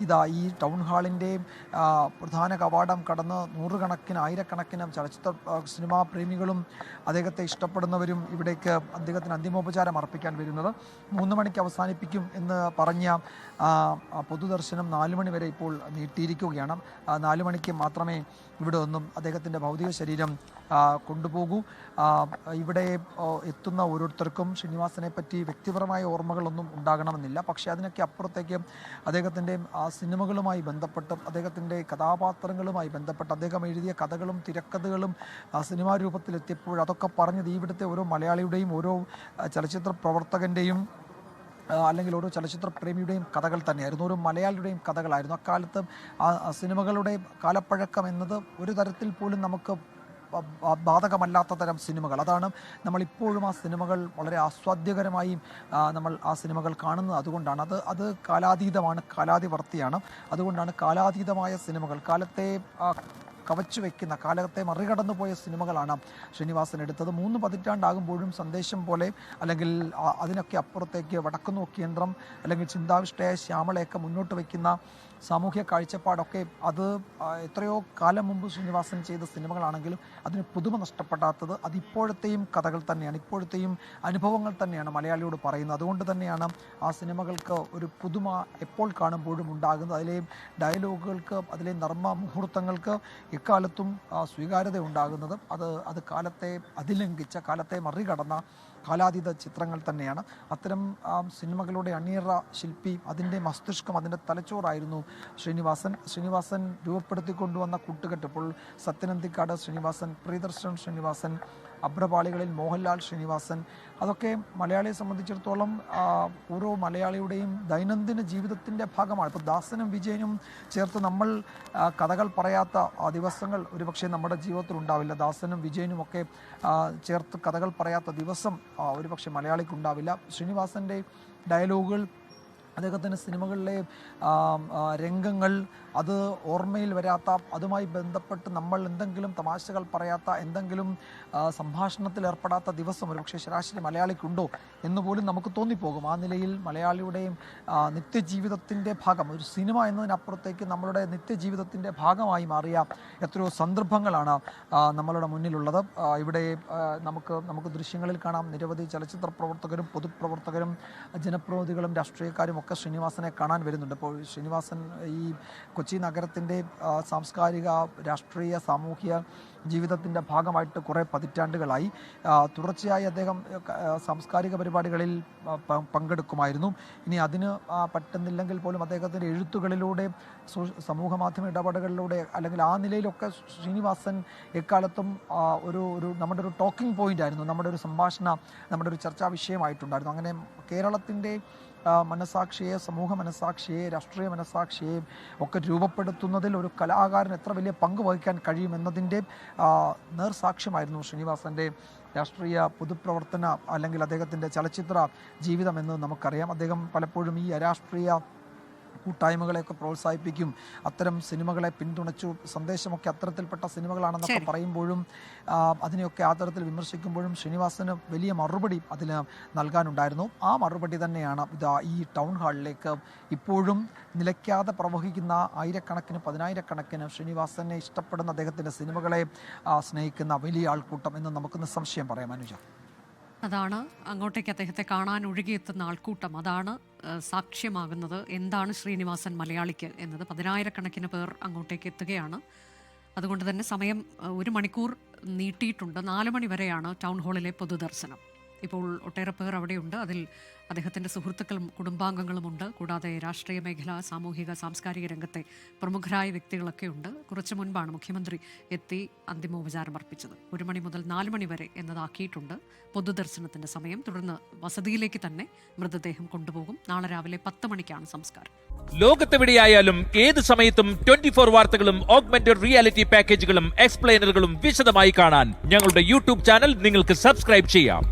ഇതാ ഈ ടൗൺ ഹാളിൻ്റെ പ്രധാന കവാടം കടന്ന് നൂറുകണക്കിന് ആയിരക്കണക്കിന് സിനിമാ പ്രേമികളും അദ്ദേഹത്തെ ഇഷ്ടപ്പെടുന്നവരും ഇവിടേക്ക് അദ്ദേഹത്തിന് അന്തിമോപചാരം അർപ്പിക്കാൻ വരുന്നത്. 3 മണിക്ക് അവസാനിപ്പിക്കും എന്ന് പറഞ്ഞ പൊതുദർശനം 4 മണി വരെ ഇപ്പോൾ നീട്ടിയിരിക്കുകയാണ്. 4 മണിക്ക് മാത്രമേ ഇവിടെ ഒന്നും അദ്ദേഹത്തിൻ്റെ ഭൗതിക ശരീരം കൊണ്ടുപോകൂ. ഇവിടെ എത്തുന്ന ഓരോരുത്തർക്കും ശ്രീനിവാസനെ പറ്റി വ്യക്തിപരമായ ഓർമ്മകളൊന്നും ഉണ്ടാകണമെന്നില്ല. പക്ഷേ അതിനൊക്കെ അപ്പുറത്തേക്ക് അദ്ദേഹത്തിൻ്റെ സിനിമകളുമായി ബന്ധപ്പെട്ട് അദ്ദേഹത്തിൻ്റെ കഥാപാത്രങ്ങളുമായി ബന്ധപ്പെട്ട് അദ്ദേഹം എഴുതിയ കഥകളും തിരക്കഥകളും സിനിമാ രൂപത്തിലെത്തിയപ്പോൾ അതൊക്കെ പറഞ്ഞത് ഇവിടുത്തെ ഓരോ മലയാളിയുടെയും ഓരോ ചലച്ചിത്ര പ്രവർത്തകൻ്റെയും അല്ലെങ്കിൽ ഓരോ ചലച്ചിത്ര പ്രേമിയുടെയും കഥകൾ തന്നെയായിരുന്നു, ഓരോ മലയാളിയുടെയും കഥകളായിരുന്നു. അക്കാലത്ത് ആ സിനിമകളുടെ കാലപ്പഴക്കം എന്നത് ഒരു തരത്തിൽ പോലും നമുക്ക് ബാധകമല്ലാത്ത തരം സിനിമകൾ. അതാണ് നമ്മളിപ്പോഴും ആ സിനിമകൾ വളരെ ആസ്വാദ്യകരമായി നമ്മൾ ആ സിനിമകൾ കാണുന്നത്. അതുകൊണ്ടാണ് അത് കാലാതീതമാണ്, കാലാതിവർത്തിയാണ്. അതുകൊണ്ടാണ് കാലാതീതമായ സിനിമകൾ, കാലത്തെ കവച്ചു വയ്ക്കുന്ന, കാലത്തെ മറികടന്നു പോയ സിനിമകളാണ് ശ്രീനിവാസൻ എടുത്തത്. 3 പതിറ്റാണ്ടാകുമ്പോഴും സന്ദേശം പോലെ അല്ലെങ്കിൽ അതിനൊക്കെ അപ്പുറത്തേക്ക് വടക്കുനോക്കി യന്ത്രം അല്ലെങ്കിൽ ചിന്താവിഷ്ടയായ ശ്യാമളയൊക്കെ മുന്നോട്ട് വയ്ക്കുന്ന സാമൂഹ്യ കാഴ്ചപ്പാടൊക്കെ അത് എത്രയോ കാലം മുമ്പ് ശ്രീനിവാസൻ ചെയ്ത സിനിമകളാണെങ്കിലും അതിന് പുതുമ നഷ്ടപ്പെടാത്തത് അതിപ്പോഴത്തെയും കഥകൾ തന്നെയാണ്, ഇപ്പോഴത്തെയും അനുഭവങ്ങൾ തന്നെയാണ് മലയാളിയോട് പറയുന്നത്. അതുകൊണ്ട് തന്നെയാണ് ആ സിനിമകൾക്ക് ഒരു പുതുമ എപ്പോൾ കാണുമ്പോഴും ഉണ്ടാകുന്നത്. അതിലെ ഡയലോഗുകൾക്ക്, അതിലെ നർമ്മ മുഹൂർത്തങ്ങൾക്ക് എക്കാലത്തും സ്വീകാര്യത ഉണ്ടാകുന്നത്. അത് കാലത്തെ അതിലംഘിച്ച, കാലത്തെ മറികടന്ന കാലാതീത ചിത്രങ്ങൾ തന്നെയാണ്. അത്തരം സിനിമകളുടെ അണിയറ ശില്പി, അതിൻ്റെ മസ്തിഷ്കം, അതിൻ്റെ തലച്ചോറായിരുന്നു ശ്രീനിവാസൻ രൂപപ്പെടുത്തിക്കൊണ്ടുവന്ന കൂട്ടുകെട്ട്. ഇപ്പോൾ സത്യനന്ദിക്കാട് ശ്രീനിവാസൻ, പ്രിയദർശൻ ശ്രീനിവാസൻ, അഭ്രപാളികളിൽ മോഹൻലാൽ ശ്രീനിവാസൻ, അതൊക്കെ മലയാളിയെ സംബന്ധിച്ചിടത്തോളം ഓരോ മലയാളിയുടെയും ദൈനംദിന ജീവിതത്തിൻ്റെ ഭാഗമാണ്. ഇപ്പോൾ ദാസനും വിജയനും ചേർത്ത് നമ്മൾ കഥകൾ പറയാത്ത ദിവസങ്ങൾ ഒരുപക്ഷെ നമ്മുടെ ജീവിതത്തിൽ ഉണ്ടാവില്ല. ദാസനും വിജയനും ഒക്കെ ചേർത്ത് കഥകൾ പറയാത്ത ദിവസം ഒരുപക്ഷെ മലയാളിക്കുണ്ടാവില്ല. ശ്രീനിവാസൻ്റെ ഡയലോഗുകൾ, അദ്ദേഹത്തിൻ്റെ സിനിമകളിലെ രംഗങ്ങൾ, അത് ഓർമ്മയിൽ വരാത്ത, അതുമായി ബന്ധപ്പെട്ട് നമ്മൾ എന്തെങ്കിലും തമാശകൾ പറയാത്ത, എന്തെങ്കിലും സംഭാഷണത്തിൽ ഏർപ്പെടാത്ത ദിവസം ഒരുപക്ഷെ ശരാശരി മലയാളിക്കുണ്ടോ എന്ന് പോലും നമുക്ക് തോന്നിപ്പോകും. ആ നിലയിൽ മലയാളിയുടെയും നിത്യജീവിതത്തിൻ്റെ ഭാഗം, ഒരു സിനിമ എന്നതിനപ്പുറത്തേക്ക് നമ്മളുടെ നിത്യജീവിതത്തിൻ്റെ ഭാഗമായി മാറിയ എത്രയോ സന്ദർഭങ്ങളാണ് നമ്മളുടെ മുന്നിലുള്ളത്. ഇവിടെ നമുക്ക് ദൃശ്യങ്ങളിൽ കാണാം, നിരവധി ചലച്ചിത്ര പ്രവർത്തകരും പൊതുപ്രവർത്തകരും ജനപ്രതിനിധികളും രാഷ്ട്രീയക്കാരും ഒക്കെ ശ്രീനിവാസനെ കാണാൻ വരുന്നുണ്ട്. ഇപ്പോൾ ശ്രീനിവാസൻ ഈ കൊച്ചി നഗരത്തിൻ്റെ സാംസ്കാരിക, രാഷ്ട്രീയ, സാമൂഹിക ജീവിതത്തിൻ്റെ ഭാഗമായിട്ട് കുറേ പതിറ്റാണ്ടുകളായി തുടർച്ചയായി അദ്ദേഹം സാംസ്കാരിക പരിപാടികളിൽ പങ്കെടുക്കുമായിരുന്നു. ഇനി അതിന് പറ്റുന്നില്ലെങ്കിൽ പോലും അദ്ദേഹത്തിൻ്റെ എഴുത്തുകളിലൂടെ, സമൂഹ മാധ്യമ ഇടപെടലുകളിലൂടെ, അല്ലെങ്കിൽ ആ നിലയിലൊക്കെ ശ്രീനിവാസൻ എക്കാലത്തും നമ്മുടെ ഒരു ടോക്കിംഗ് പോയിൻ്റ് ആയിരുന്നു, നമ്മുടെ ഒരു സംഭാഷണ, നമ്മുടെ ഒരു ചർച്ചാ വിഷയമായിട്ടുണ്ടായിരുന്നു. അങ്ങനെ കേരളത്തിൻ്റെ മനസാക്ഷിയെ, സമൂഹ മനസാക്ഷിയെ, രാഷ്ട്രീയ മനസാക്ഷിയെ ഒക്കെ രൂപപ്പെടുത്തുന്നതിൽ ഒരു കലാകാരന് എത്ര വലിയ പങ്ക് വഹിക്കാൻ കഴിയുമെന്നതിൻ്റെ നേർസാക്ഷ്യമായിരുന്നു ശ്രീനിവാസൻ്റെ രാഷ്ട്രീയ പൊതുപ്രവർത്തന അല്ലെങ്കിൽ അദ്ദേഹത്തിൻ്റെ ചലച്ചിത്ര ജീവിതം എന്ന് നമുക്കറിയാം. അദ്ദേഹം പലപ്പോഴും ഈ അരാഷ്ട്രീയ കൂട്ടായ്മകളെയൊക്കെ പ്രോത്സാഹിപ്പിക്കും, അത്തരം സിനിമകളെ പിന്തുണച്ചു, സന്ദേശമൊക്കെ അത്തരത്തിൽപ്പെട്ട സിനിമകളാണെന്നൊക്കെ പറയുമ്പോഴും അതിനെയൊക്കെ ആ തരത്തിൽ വിമർശിക്കുമ്പോഴും ശ്രീനിവാസന് വലിയ മറുപടി അതിന് നൽകാനുണ്ടായിരുന്നു. ആ മറുപടി തന്നെയാണ് ഈ ടൗൺ ഹാളിലേക്ക് ഇപ്പോഴും നിലയ്ക്കാതെ പ്രവഹിക്കുന്ന ആയിരക്കണക്കിന്, പതിനായിരക്കണക്കിന് ശ്രീനിവാസനെ ഇഷ്ടപ്പെടുന്ന, അദ്ദേഹത്തിൻ്റെ സിനിമകളെ സ്നേഹിക്കുന്ന വലിയ ആൾക്കൂട്ടം എന്ന് നമുക്ക് നിസ്സംശയം പറയാം. അനുജ, അതാണ് അങ്ങോട്ടേക്ക് അദ്ദേഹത്തെ കാണാൻ ഒഴുകിയെത്തുന്ന ആൾക്കൂട്ടം, അതാണ് സാക്ഷ്യമാകുന്നത് എന്താണ് ശ്രീനിവാസൻ മലയാളിക്ക് എന്നത്. 10,000-കണക്കിന് പേർ അങ്ങോട്ടേക്ക് എത്തുകയാണ്. അതുകൊണ്ട് തന്നെ സമയം 1 മണിക്കൂർ നീട്ടിയിട്ടുണ്ട്. 4 മണി വരെയാണ് ടൗൺ ഹാളിലെ പൊതുദർശനം. ഇപ്പോൾ ഒട്ടേറെ പേർ അവിടെയുണ്ട്. അതിൽ അദ്ദേഹത്തിൻ്റെ സുഹൃത്തുക്കളും കുടുംബാംഗങ്ങളുമുണ്ട്. കൂടാതെ രാഷ്ട്രീയ മേഖല, സാമൂഹിക, സാംസ്കാരിക രംഗത്തെ പ്രമുഖരായ വ്യക്തികളൊക്കെ ഉണ്ട്. കുറച്ച് മുൻപാണ് മുഖ്യമന്ത്രി എത്തി അന്തിമോപചാരം അർപ്പിച്ചത്. 1 മണി മുതൽ 4 മണി വരെ എന്നതാക്കിയിട്ടുണ്ട് പൊതുദർശനത്തിൻ്റെ സമയം. തുടർന്ന് വസതിയിലേക്ക് തന്നെ മൃതദേഹം കൊണ്ടുപോകും. നാളെ രാവിലെ 10 മണിക്കാണ് സംസ്കാരം. ലോകത്തെവിടെയായാലും ഏത് സമയത്തും 24 വാർത്തകളും ഓഗ്മെന്റഡ് റിയാലിറ്റി പാക്കേജുകളും എക്സ്പ്ലെയിനറുകളും വിശദമായി കാണാൻ ഞങ്ങളുടെ യൂട്യൂബ് ചാനൽ നിങ്ങൾക്ക് സബ്സ്ക്രൈബ് ചെയ്യാം.